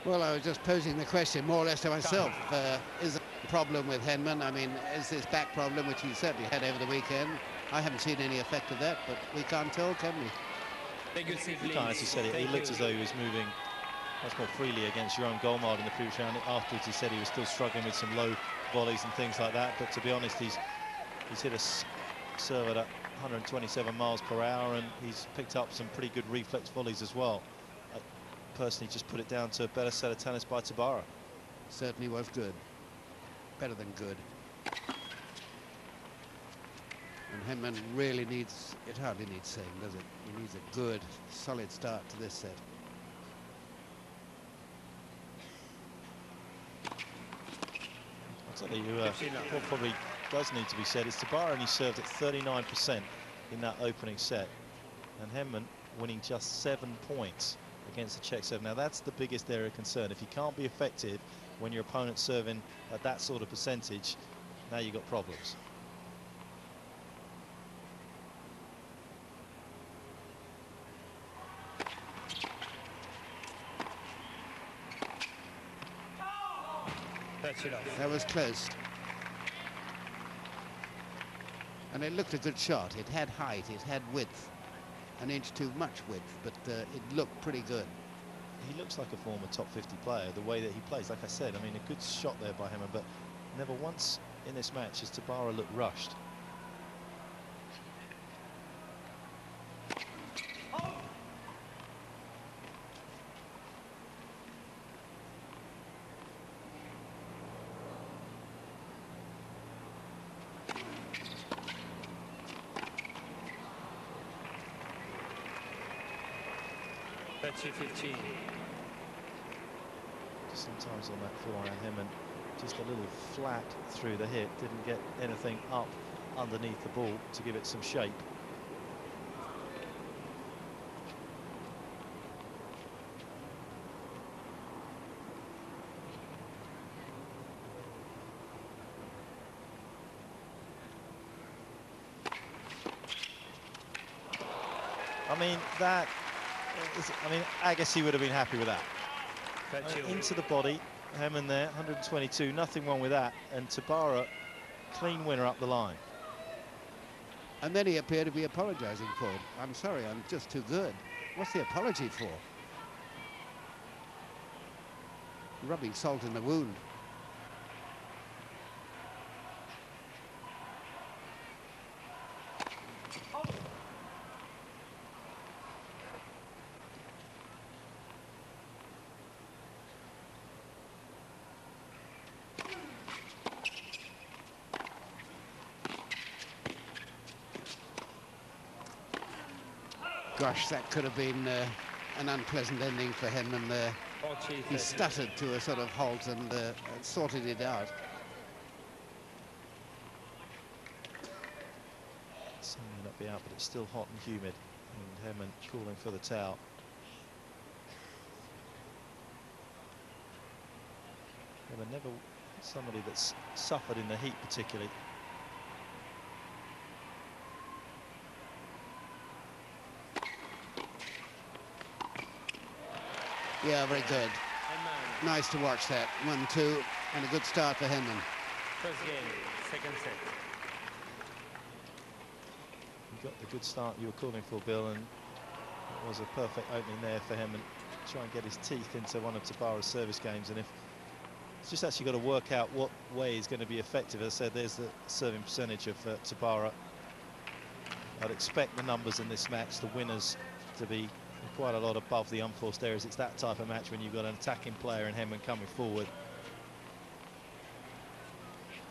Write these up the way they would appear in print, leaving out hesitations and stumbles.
Well, I was just posing the question more or less to myself. Is there a problem with Henman? I mean, is this back problem, which he certainly had over the weekend? I haven't seen any effect of that, but we can't tell, can we? You can't, as you said, it looked as though he was moving much more freely against Jerome Goldmard in the previous round. Afterwards, he said he was still struggling with some low volleys and things like that. But to be honest, he's hit a serve at 127 miles per hour, and he's picked up some pretty good reflex volleys as well. I personally just put it down to a better set of tennis by Tabara. Certainly was good. Better than good. And Henman really needs, it hardly needs saying, does it? He needs a good, solid start to this set. I'll tell you what probably does need to be said is Tabara only served at 39% in that opening set, and Henman winning just 7 points against the Czech serve. Now that's the biggest area of concern. If you can't be effective when your opponent's serving at that sort of percentage, now you've got problems. That was close. And it looked a good shot. It had height, it had width. An inch too much width, but it looked pretty good. He looks like a former top 50 player, the way that he plays. Like I said, I mean, a good shot there by him, but never once in this match has Tabara looked rushed. Sometimes on that forehand, Henman just a little flat through the hip, didn't get anything up underneath the ball to give it some shape. I mean, Agassi would have been happy with that. Into the body, Henman there, 122, nothing wrong with that. And Tabara, clean winner up the line. And then he appeared to be apologising for it. I'm sorry, I'm just too good. What's the apology for? Rubbing salt in the wound. Gosh, that could have been an unpleasant ending for Henman there. He stuttered to a sort of halt and sorted it out. Sun may not be out, but it's still hot and humid, and Henman calling for the towel. Never somebody that's suffered in the heat particularly. Yeah, very good. Nice to watch that. 1-2, and a good start for Henman. First game, second set. You got the good start you were calling for, Bill, and it was a perfect opening there for him, and try and get his teeth into one of Tabara's service games. And if it's just actually got to work out what way is going to be effective. As I said, there's the serving percentage of Tabara. I'd expect the numbers in this match, the winners, to be quite a lot above the unforced errors. It's that type of match when you've got an attacking player in Henman coming forward.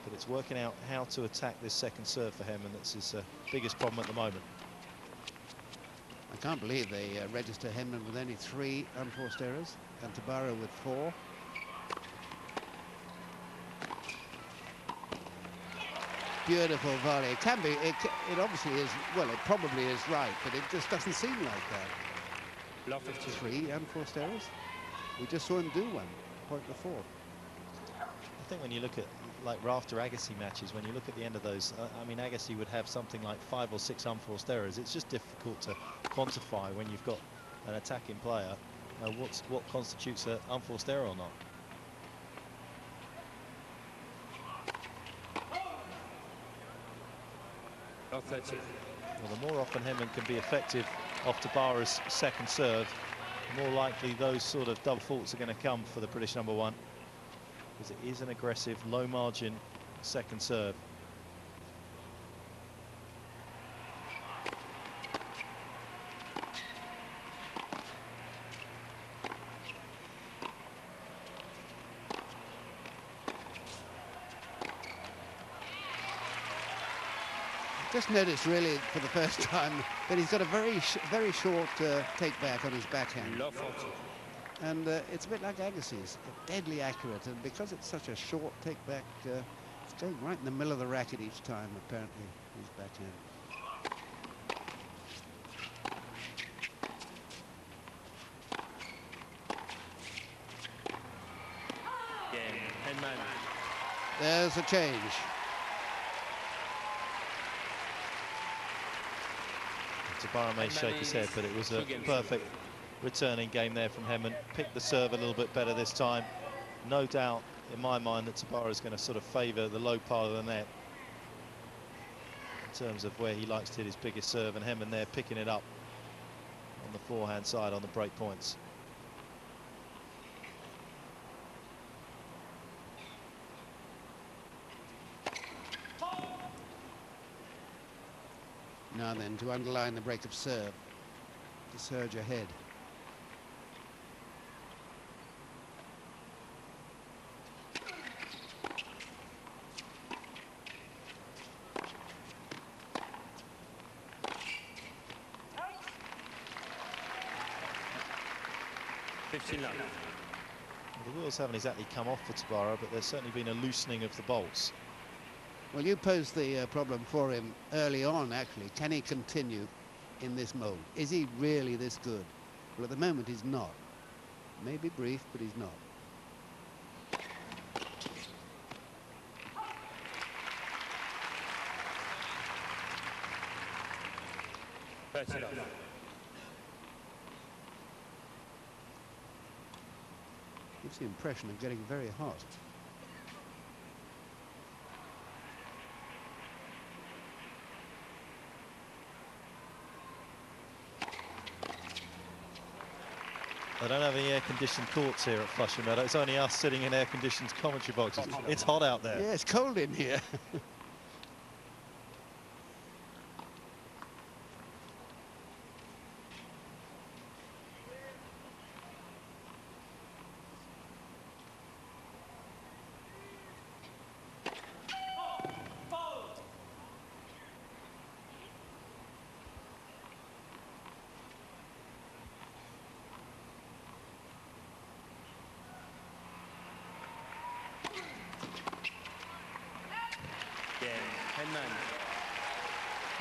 But it's working out how to attack this second serve for Henman. That's his biggest problem at the moment. I can't believe they register Henman with only 3 unforced errors and Tabara with 4. Beautiful volley. It can be, it obviously is, well, it probably is right, but it just doesn't seem like that. 3 unforced errors. We just saw him do one point before. I think when you look at like Rafter Agassi matches, when you look at the end of those, I mean, Agassi would have something like 5 or 6 unforced errors. It's just difficult to quantify when you've got an attacking player what constitutes an unforced error or not. Love 30. Well, the more often Henman can be effective off Tabara's second serve, the more likely those sort of double faults are going to come for the British number one, because it is an aggressive, low margin second serve. Just noticed really for the first time that he's got a very short take back on his backhand. Love 40. And it's a bit like Agassi's, deadly accurate, and because it's such a short take back, it's going right in the middle of the racket each time, apparently, his backhand. Game, Henman. There's a change. Tabara may shake his head, but it was a perfect returning game there from Henman. Picked the serve a little bit better this time. No doubt in my mind that Tabara is going to sort of favour the low part of the net in terms of where he likes to hit his biggest serve, and Henman there picking it up on the forehand side on the break points. Now then, to underline the break of serve, to surge ahead. The wheels haven't exactly come off for Tabara, but there's certainly been a loosening of the bolts. Well, you posed the problem for him early on, actually. Can he continue in this mode? Is he really this good? Well, at the moment, he's not. Maybe brief, but he's not. Gives the impression of getting very hot. I don't have any air-conditioned courts here at Flushing Meadow. It's only us sitting in air-conditioned commentary boxes. It's hot out there. Yeah, it's cold in here.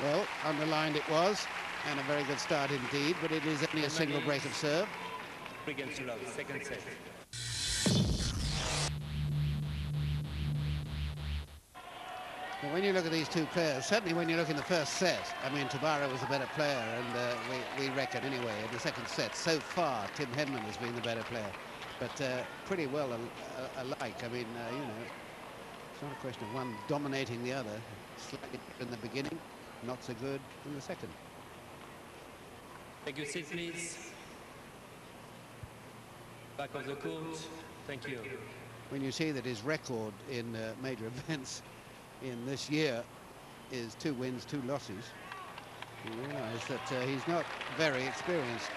Well, underlined it was, and a very good start indeed, but it is only a single break of serve. Against love, second set. But when you look at these two players, certainly when you look in the first set, I mean, Tabara was a better player, and we reckon anyway, in the second set, so far, Tim Henman has been the better player. But pretty well alike. I mean, you know, it's not a question of one dominating the other. Slightly in the beginning, not so good in the second. Take your seat, please. Back of the court. Thank you. When you see that his record in major events in this year is 2 wins, 2 losses, you realise that he's not very experienced.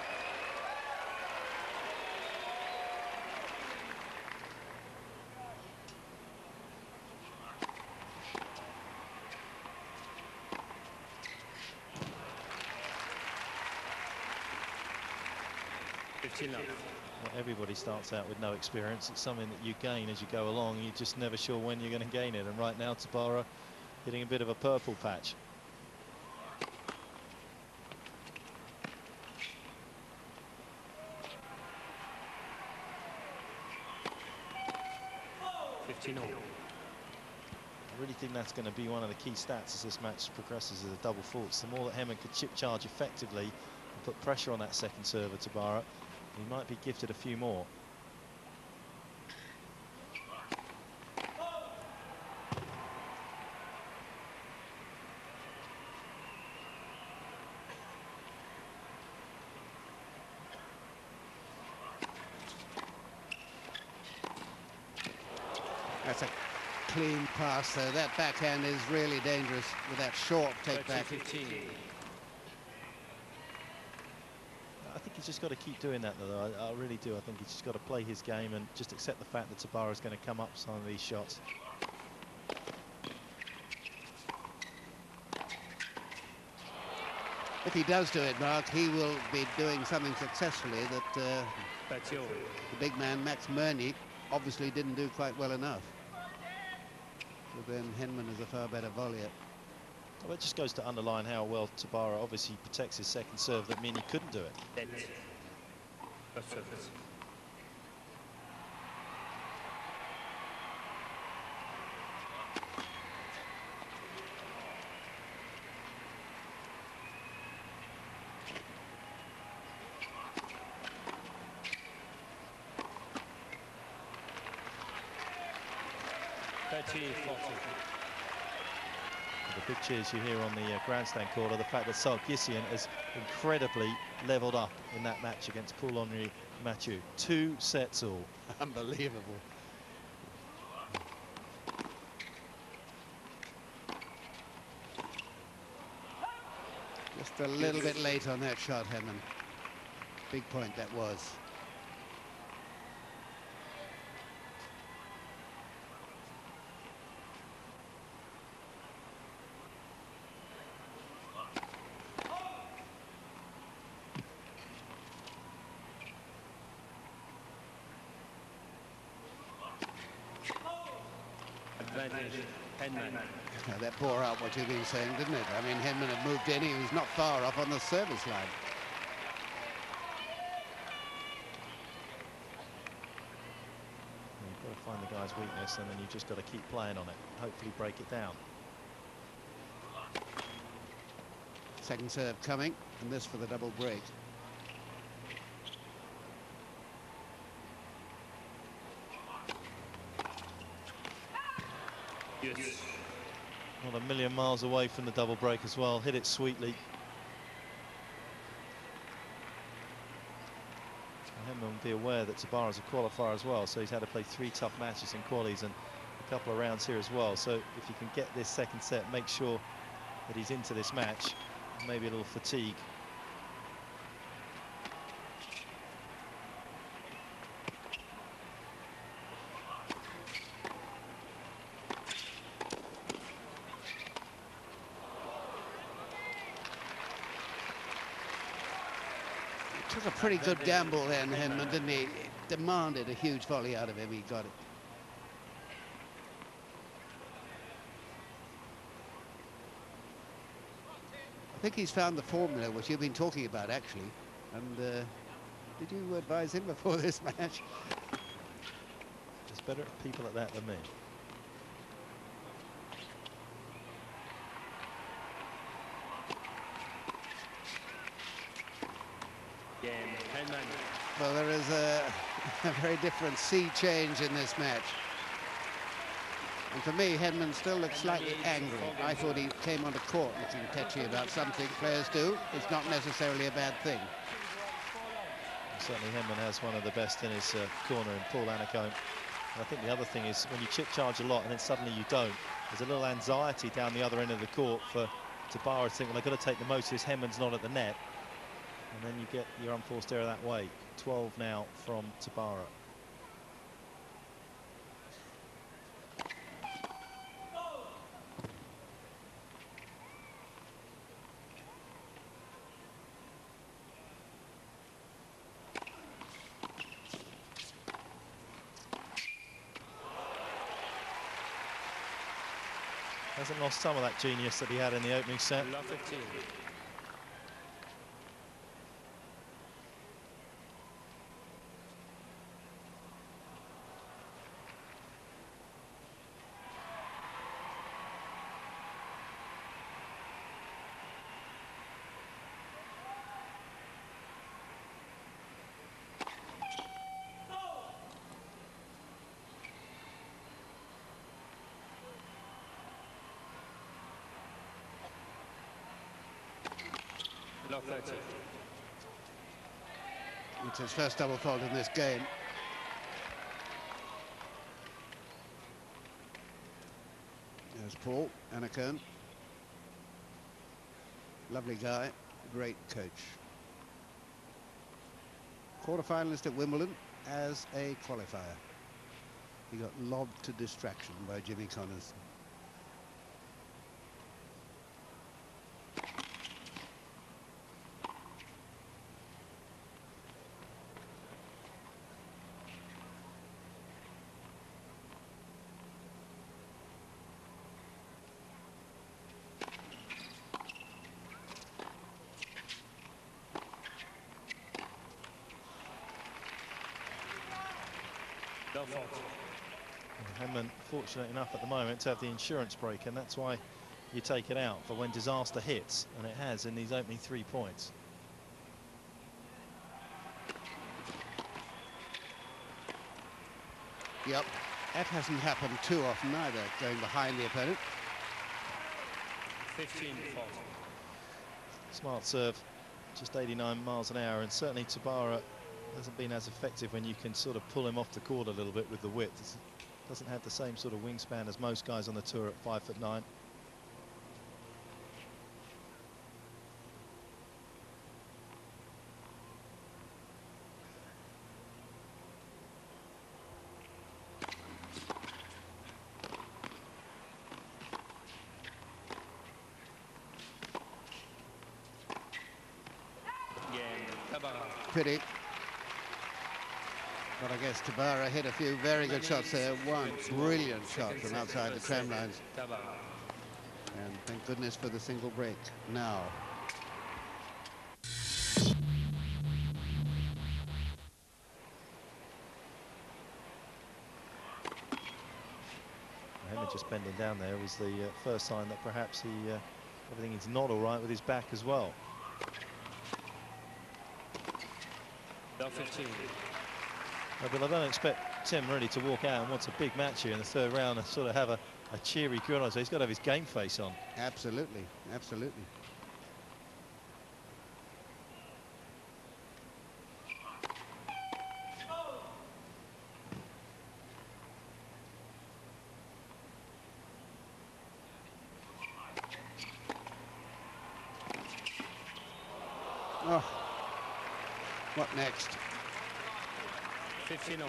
Well, everybody starts out with no experience. It's something that you gain as you go along. You're just never sure when you're going to gain it. And right now, Tabara hitting a bit of a purple patch. I really think that's going to be one of the key stats as this match progresses, as a double faults. The more that Henman could chip charge effectively and put pressure on that second serve of Tabara, He might be gifted a few more. That's a clean pass, though. That backhand is really dangerous with that short take back. 15. I think he's just got to keep doing that, though. I really do. I think he's just got to play his game and just accept the fact that Tabara is going to come up some of these shots. If he does do it, Mark, he will be doing something successfully that the big man, Max Murney, obviously didn't do quite well enough. So then Henman is a far better volleyer. Well, it just goes to underline how well Tabara obviously protects his second serve. That means he couldn't do it. First service. The big cheers you hear on the grandstand corner, the fact that Sarkisian has incredibly levelled up in that match against Paul-Henri Mathieu. 2 sets all. Unbelievable. Just a little bit late on that shot, Henman. Big point that was. Advantage, Henman. Now, that bore out what you've been saying, didn't it? I mean, Henman had moved in. He was not far off on the service line. You've got to find the guy's weakness, and then you've just got to keep playing on it. Hopefully break it down. Second serve coming, and this for the double break. Yes. Not a million miles away from the double break as well. Hit it sweetly. Henman will be aware that Tabara's a qualifier as well, so he's had to play 3 tough matches in qualies and a couple of rounds here as well. So if you can get this second set, make sure that he's into this match. Maybe a little fatigue. Took a pretty good gamble then, Henman, didn't he? Demanded a huge volley out of him. He got it. I think he's found the formula which you've been talking about, actually. And did you advise him before this match? There's better people at that than me. Well, there is a very different sea change in this match. And for me, Henman still looks slightly angry. I thought he came onto court looking tetchy about something. Players do. It's not necessarily a bad thing. Certainly Henman has one of the best in his corner in Paul Annacone. And I think the other thing is when you chip charge a lot and then suddenly you don't, there's a little anxiety down the other end of the court for Tabara to think, well, I've got to take the most of this. Henman's not at the net. And then you get your unforced error that way. 12 now from Tabara. Hasn't lost some of that genius that he had in the opening set. Love 30. It's his first double fault in this game. There's Paul Anacone. Lovely guy, great coach. Quarter-finalist at Wimbledon as a qualifier. He got lobbed to distraction by Jimmy Connors. Love 40. Henman fortunate enough at the moment to have the insurance break, and that's why you take it out for when disaster hits, and it has in these opening 3 points. Yep, that hasn't happened too often either, going behind the opponent. 15 40. Smart serve, just 89 miles an hour, and certainly Tabara hasn't been as effective when you can sort of pull him off the court a little bit with the width. Doesn't have the same sort of wingspan as most guys on the tour at 5'9". Pity. But I guess Tabara hit a few very good shots there. One brilliant shot from outside the tram lines. And thank goodness for the single break. Now. Henman just bending down there was the first sign that perhaps everything is not all right with his back as well. 15. But I don't expect Tim really to walk out and want a big match here in the 3rd round and sort of have a cheery grin on. So he's got to have his game face on. Absolutely, absolutely. Oh, what next? 15 all.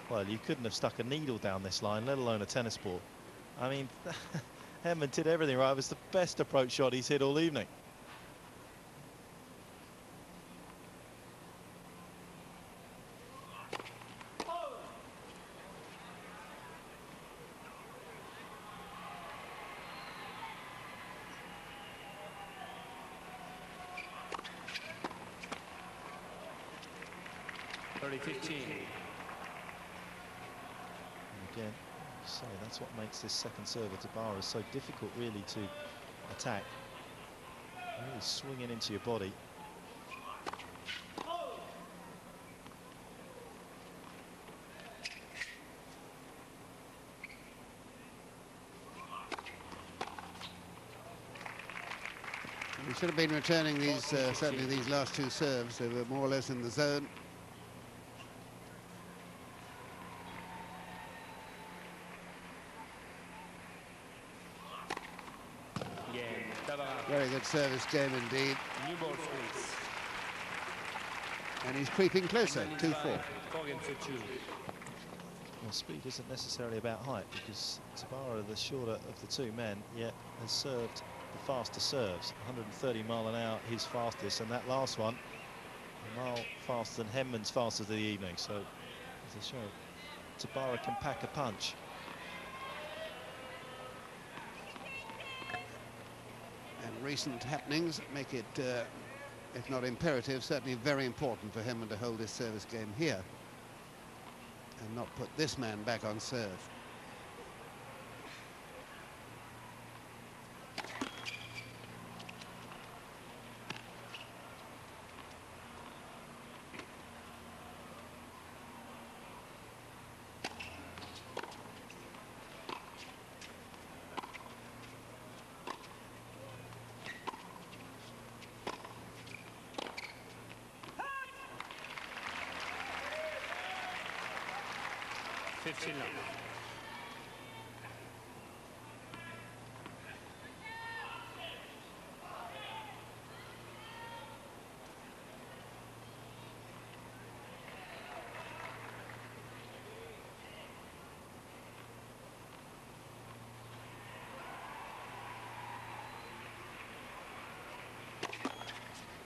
Well, you couldn't have stuck a needle down this line, let alone a tennis ball. I mean, Henman did everything right. It was the best approach shot he's hit all evening. Again, so that's what makes this second serve at Tabara so difficult, really, to attack. Really swinging into your body. We should have been returning these, certainly these last 2 serves. They were more or less in the zone. Very good service game indeed. And he's creeping closer, 2-4. Well, speed isn't necessarily about height, because Tabara, the shorter of the 2 men, yet has served the faster serves. 130 mile an hour, his fastest, and that last one, a mile faster than Henman's fastest of the evening. So, as a show, Tabara can pack a punch. And recent happenings make it, if not imperative, certainly very important for Henman to hold this service game here and not put this man back on serve. 15 love.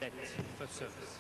Net for service.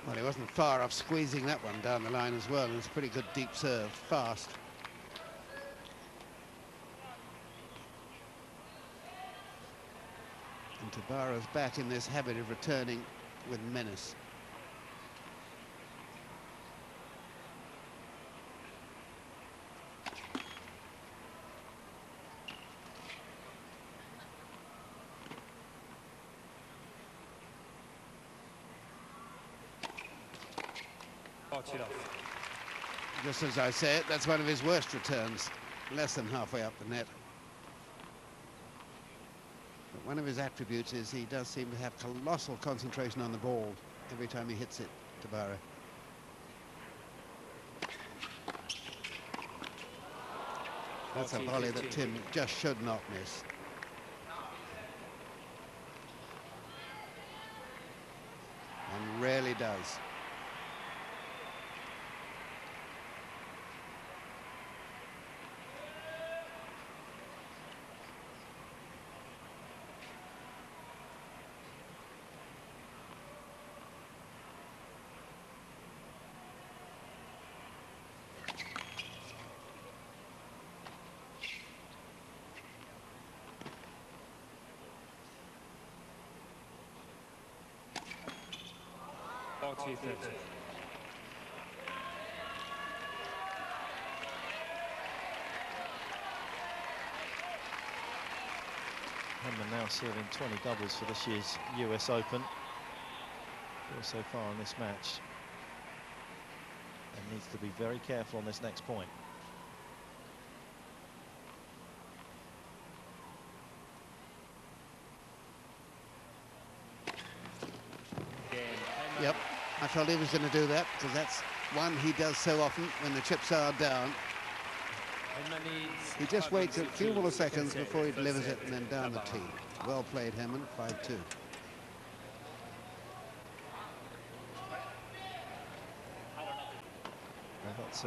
Well, he wasn't far off squeezing that one down the line as well. It's a pretty good deep serve, fast. And Tabara's back in this habit of returning with menace. Just as I say it, that's one of his worst returns, less than halfway up the net. But one of his attributes is he does seem to have colossal concentration on the ball every time he hits it, Tabara. That's a volley that Tim just should not miss. And rarely does. Henman now serving 20 doubles for this year's US Open. So far in this match. And needs to be very careful on this next point. Yep, I felt he was going to do that, because that's one he does so often when the chips are down. He just waits a few more seconds before he delivers it and then down the tee. Well played, Henman, 5-2. That's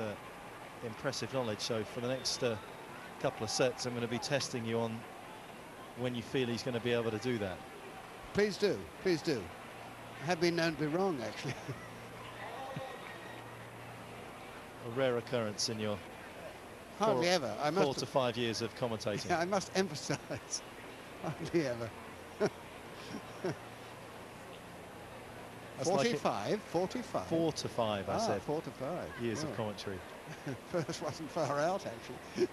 impressive knowledge. So for the next couple of sets, I'm going to be testing you on when you feel he's going to be able to do that. Please do, please do. I have been known to be wrong, actually. A rare occurrence in your hardly ever. 4 to 5 years of commentating. Yeah, I must emphasize, hardly ever. 45, 45. 4 to 5, I said. 4 to 5. Years of commentary. First wasn't far out, actually.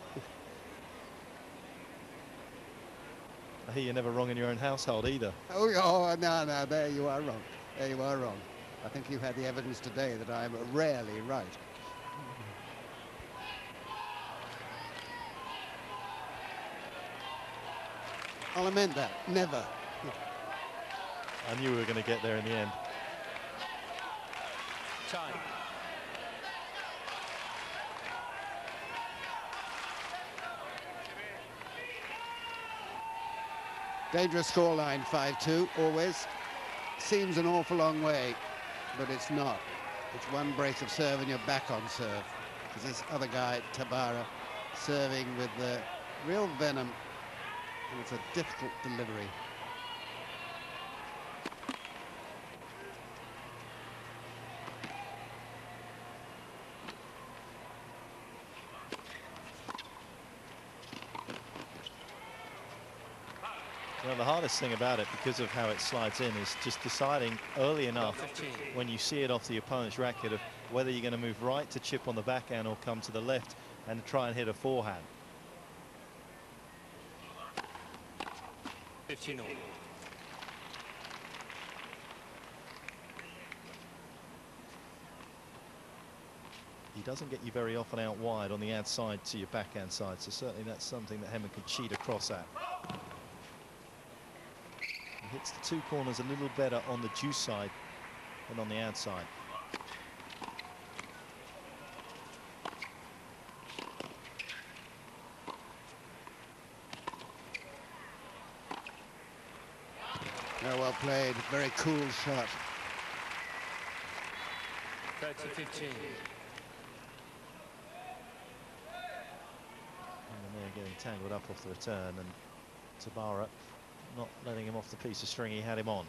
I hear you're never wrong in your own household either. Oh, no, there you are wrong. There you are wrong. I think you had the evidence today that I'm rarely right. I'll amend that. Never. I knew we were going to get there in the end. Time. Dangerous scoreline, 5-2, always. Seems an awful long way, but it's not. It's one break of serve and you're back on serve. Because this other guy, Tabara, serving with the real venom. And it's a difficult delivery. Well, the hardest thing about it, because of how it slides in, is just deciding early enough when you see it off the opponent's racket of whether you're going to move right to chip on the backhand or come to the left and try and hit a forehand. 15 all. He doesn't get you very often out wide on the outside to your backhand side, so certainly that's something that Henman can cheat across at. He hits the two corners a little better on the juice side than on the outside. Very well played, very cool shot. 30-15. And they're getting tangled up off the return, and Tabara not letting him off the piece of string he had him on.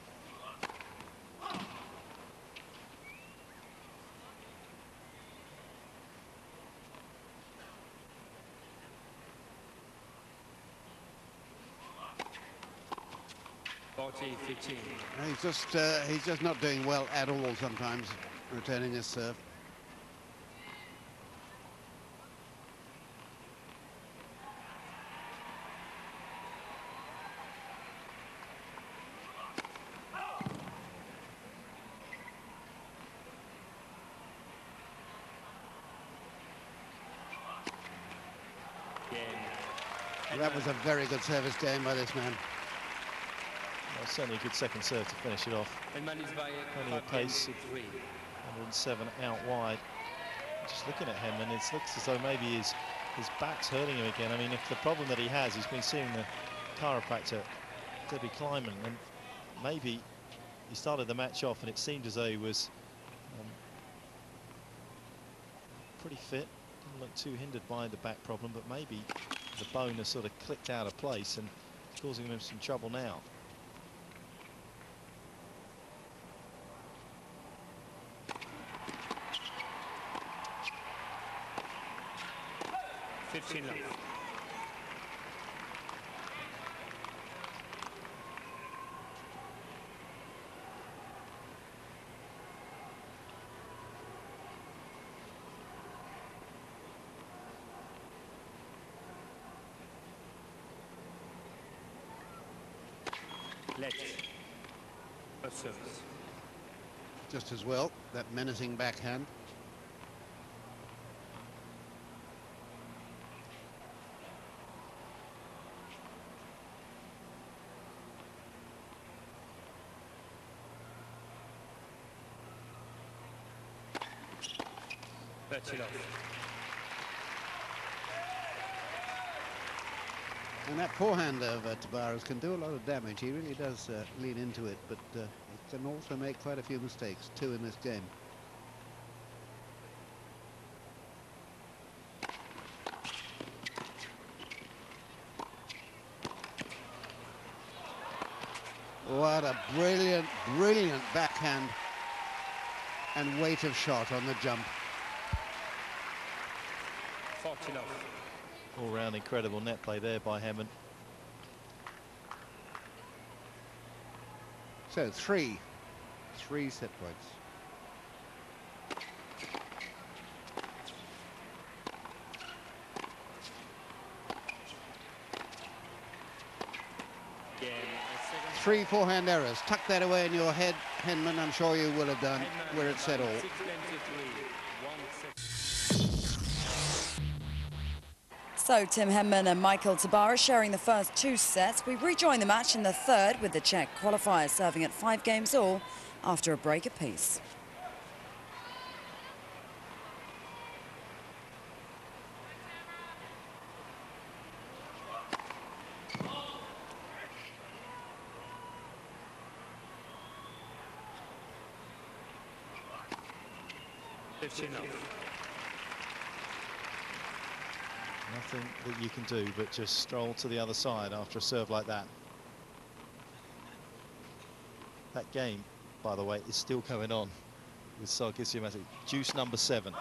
He's just not doing well at all sometimes, returning his serve. That was a very good service game by this man. Well, certainly a good second serve to finish it off. Plenty of pace, 107 out wide. Just looking at him, and it looks as though maybe his back's hurting him again. I mean, if the problem that he's been seeing the chiropractor, Debbie Kleiman, and maybe he started the match off and it seemed as though he was pretty fit, didn't look too hindered by the back problem, but maybe the bone has sort of clicked out of place and causing him some trouble now. Just as well, that menacing backhand. And that forehand of Tabara's can do a lot of damage. He really does lean into it, but it can also make quite a few mistakes, 2 in this game. What a brilliant, brilliant backhand and weight of shot on the jump. All-round incredible net play there by Henman. So three set points. Three forehand errors. Tuck that away in your head, Henman. I'm sure you will have done where it said all. So Tim Henman and Michael Tabara sharing the first 2 sets. We rejoin the match in the third with the Czech qualifiers serving at 5 games all after a break apiece. Nothing that you can do but just stroll to the other side after a serve like that. That game, by the way, is still going on with Sarkisian juice number 7.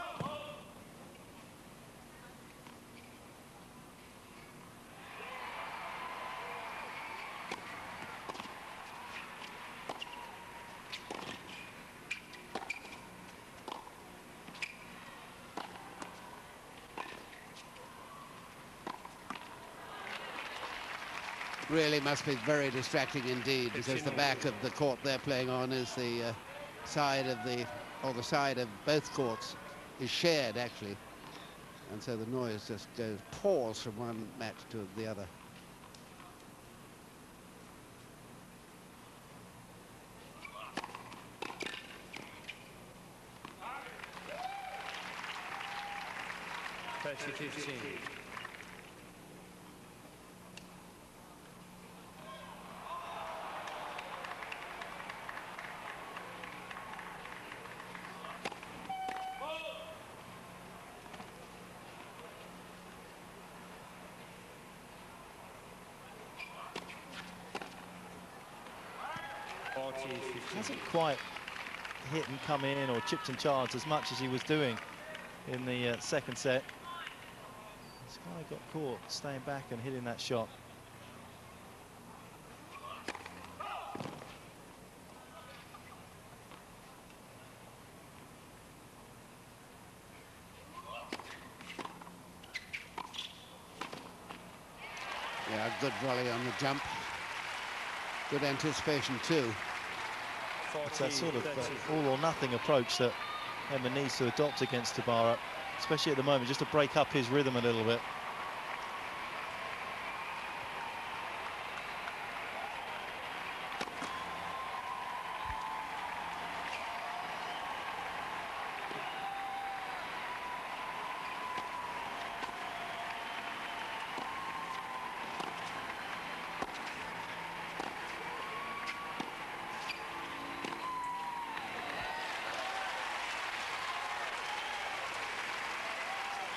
really must be very distracting indeed, because the back of the court they're playing on is the side of the side of both courts is shared actually, and so the noise just pours from one match to the other. Hasn't quite hit and come in or chipped and charged as much as he was doing in the second set. He's kind of got caught staying back and hitting that shot. Yeah, good volley on the jump. Good anticipation too. It's that sort of all or nothing approach that Henman needs to adopt against Tabara, especially at the moment, just to break up his rhythm a little bit.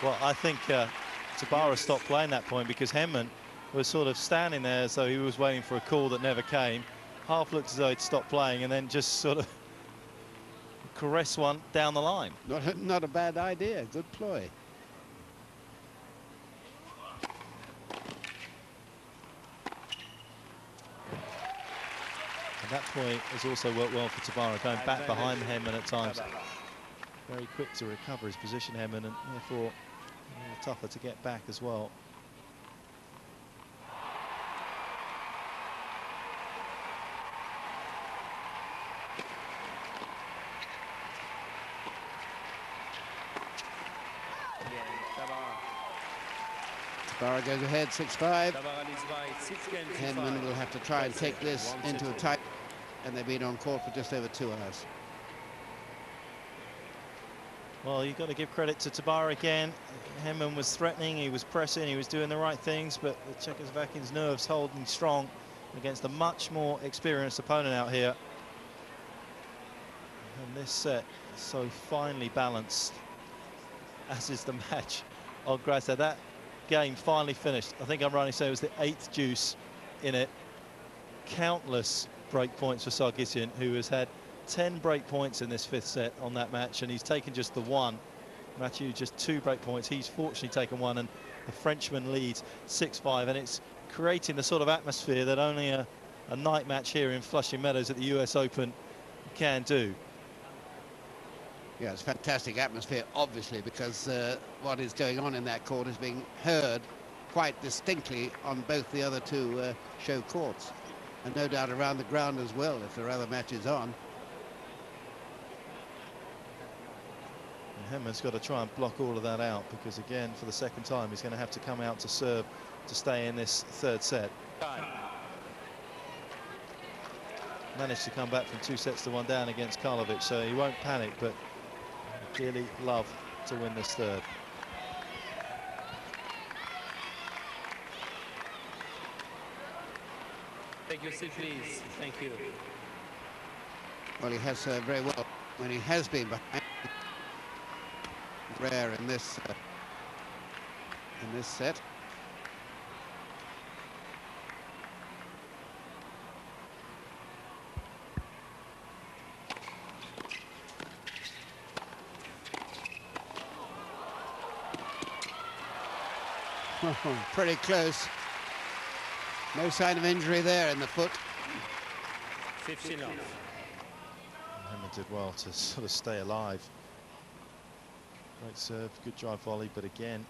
Well, I think Tabara stopped playing that point because Henman was sort of standing there as though he was waiting for a call that never came. Half looked as though he'd stopped playing and then just sort of caress one down the line. Not a bad idea. Good ploy. And that point has also worked well for Tabara, going back behind Henman at times. Very quick to recover his position, Henman, and therefore a little tougher to get back as well. Tabara goes ahead 6-5. Henman will have to try and take this into a tight, and they've been on court for just over 2 hours. Well, you've got to give credit to Tabara again. Henman was threatening, he was pressing, he was doing the right things, but the Czechoslovakian's nerves holding strong against a much more experienced opponent out here. And this set is so finely balanced, as is the match on grass. That game finally finished. I think I'm right to say it was the 8th deuce in it. Countless break points for Sargsyan, who has had 10 break points in this 5th set on that match, and he's taken just the 1. Mathieu just 2 break points. He's fortunately taken 1, and the Frenchman leads 6-5, and it's creating the sort of atmosphere that only a night match here in Flushing Meadows at the US Open can do. Yeah, it's fantastic atmosphere, obviously, because what is going on in that court is being heard quite distinctly on both the other 2 show courts, and no doubt around the ground as well if there are other matches on. Henman's got to try and block all of that out, because again, for the second time, he's going to have to come out to serve to stay in this 3rd set. Managed to come back from 2 sets to 1 down against Karlovic, so he won't panic, but clearly love to win this 3rd. Take your seat, please. Thank you. Well, he has very well when he has been behind. Rare in this set. Oh, pretty close. No sign of injury there in the foot. 15 off. Henman did well to sort of stay alive. Great serve, good drive volley, but again,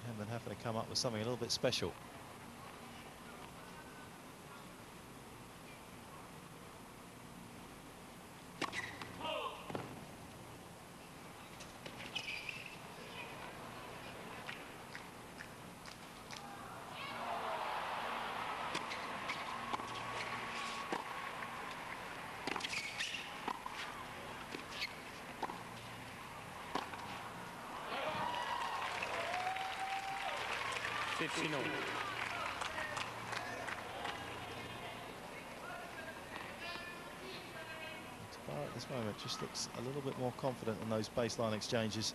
Henman having to come up with something a little bit special. 15 all. Tabara at this moment just looks a little bit more confident in those baseline exchanges.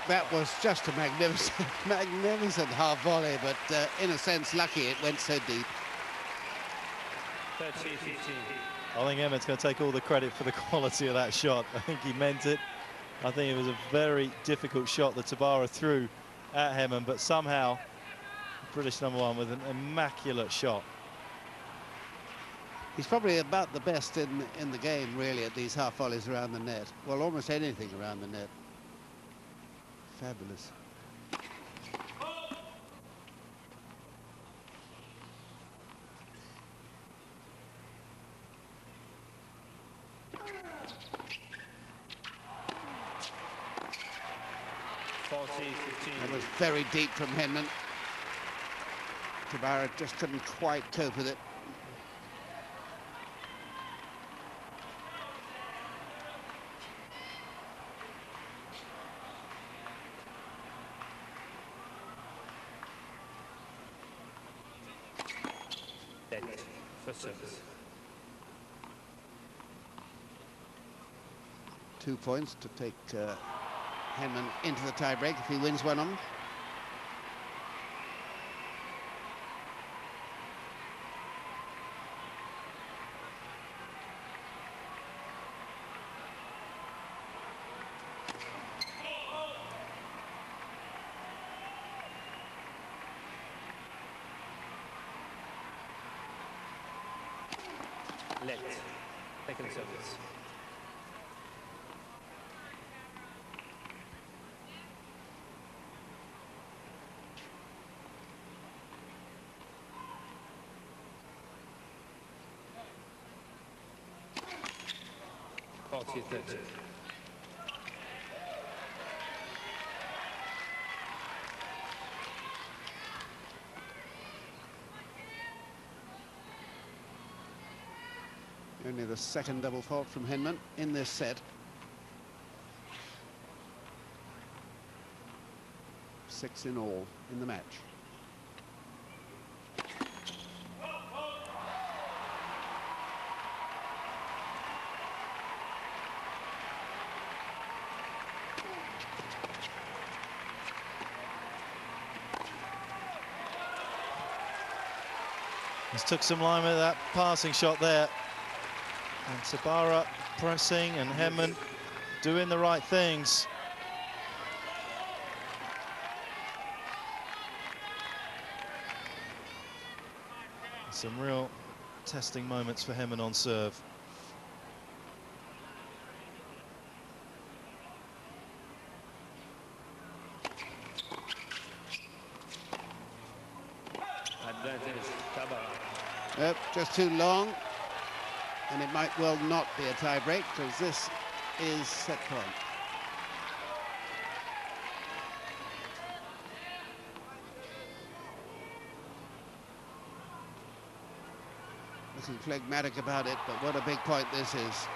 That was just a magnificent, magnificent half volley, but in a sense, lucky it went so deep. 13-15. I think Henman's going to take all the credit for the quality of that shot. I think he meant it. I think it was a very difficult shot that Tabara threw at Henman, but somehow British #1 with an immaculate shot. He's probably about the best in the game, really, at these half volleys around the net. Well, almost anything around the net. Fabulous. That was very deep from Henman. Tabara just couldn't quite cope with it. First service. 2 points to take Henman into the tiebreak if he wins one on. Let. Second service. Party 30. Only the second double fault from Henman in this set. 6 in all in the match. Just took some line with that passing shot there. And Tabara pressing and Henman doing the right things. Some real testing moments for Henman on serve. Advantage, Tabara. Yep, just too long. And it might well not be a tie-break, because this is set point. Looking phlegmatic about it, but what a big point this is.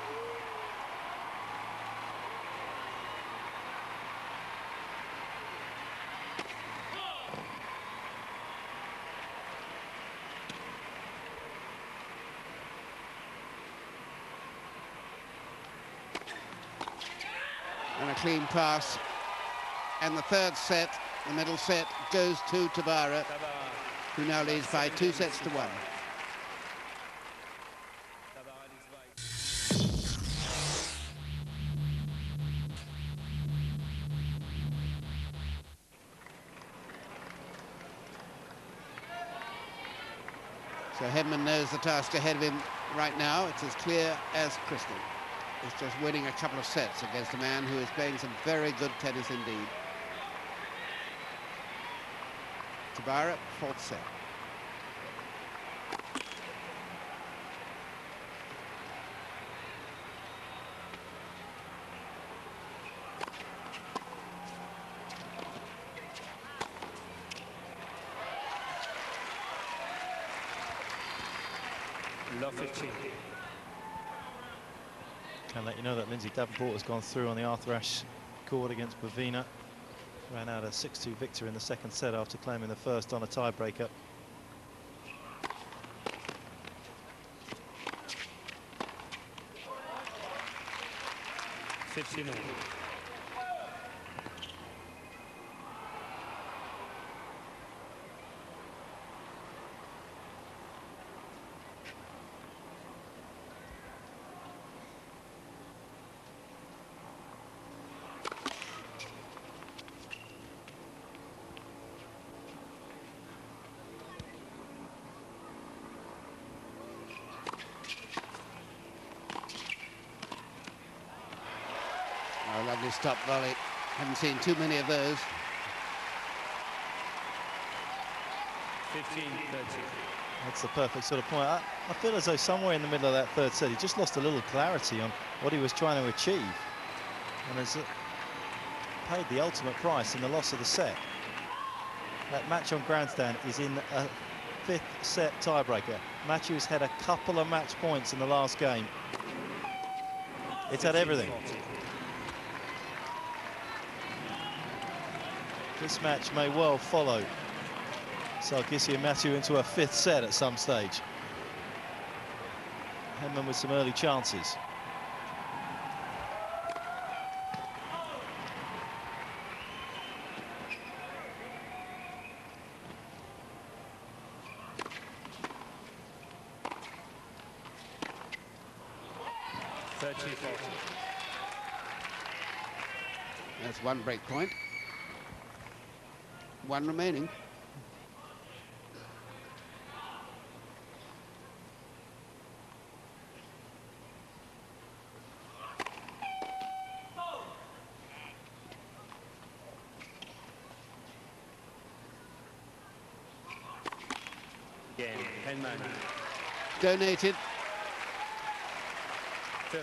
And a clean pass. And the third set, the middle set, goes to Tabara, who now leads by 2-1. So Henman knows the task ahead of him right now. It's as clear as crystal. He's just winning a couple of sets against a man who is playing some very good tennis indeed. Tabara, fourth set. Love 15. Can let you know that Lindsay Davenport has gone through on the Arthur Ashe court against Bavina. Ran out a 6-2 victory in the second set after claiming the first on a tiebreaker. $15. Oh, lovely stop volley. Haven't seen too many of those. 15-30. That's the perfect sort of point. I feel as though somewhere in the middle of that third set, he just lost a little clarity on what he was trying to achieve. And has paid the ultimate price in the loss of the set. That match on grandstand is in a fifth set tiebreaker. Matthew's had a couple of match points in the last game. It's had everything. This match may well follow Sarkisian Matthew into a fifth set at some stage. Henman with some early chances. That's one break point. One remaining. Game, Henman. Donated.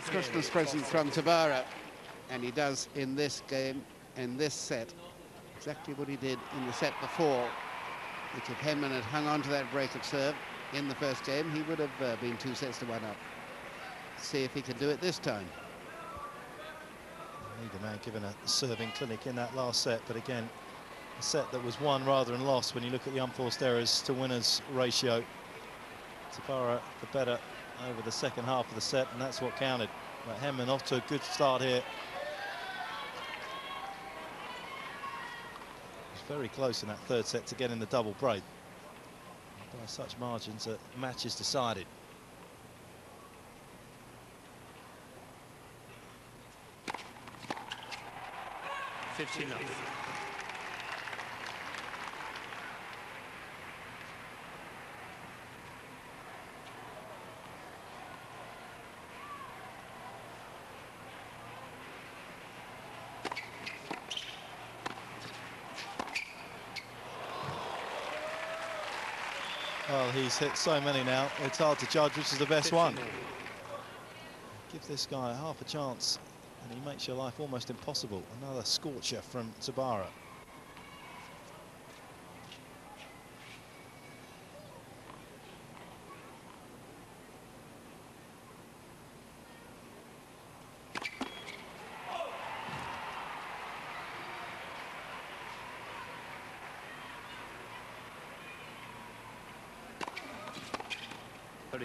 Christmas present from Tabara. And he does in this game, in this set, exactly what he did in the set before, which if Henman had hung on to that break of serve in the first game, he would have been 2-1 up. See if he can do it this time. Neither man given a serving clinic in that last set, but again, a set that was won rather than lost when you look at the unforced errors to winners ratio. Tabara the better over the second half of the set, and that's what counted. But Henman off to a good start here. Very close in that third set to getting the double break. By such margins that match is decided. $15. Well, he's hit so many now, it's hard to judge which is the best one. Give this guy half a chance, and he makes your life almost impossible. Another scorcher from Tabara.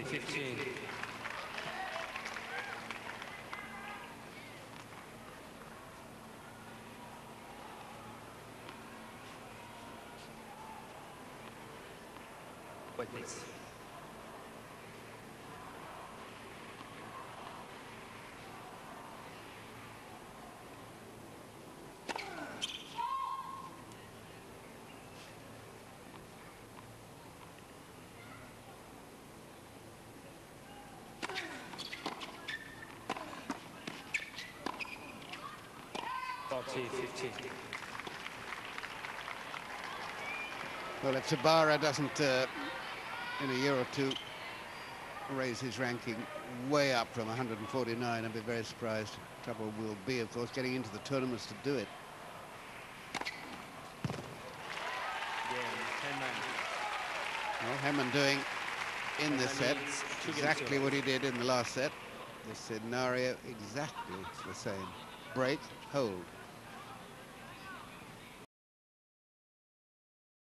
$15. Wait, please. 40-50. Well, if Tabara doesn't, in a year or two, raise his ranking way up from 149, I'd be very surprised. Trouble will be, of course, getting into the tournaments to do it. Well, Henman doing in this set exactly what he did in the last set. The scenario exactly the same. Break, hold.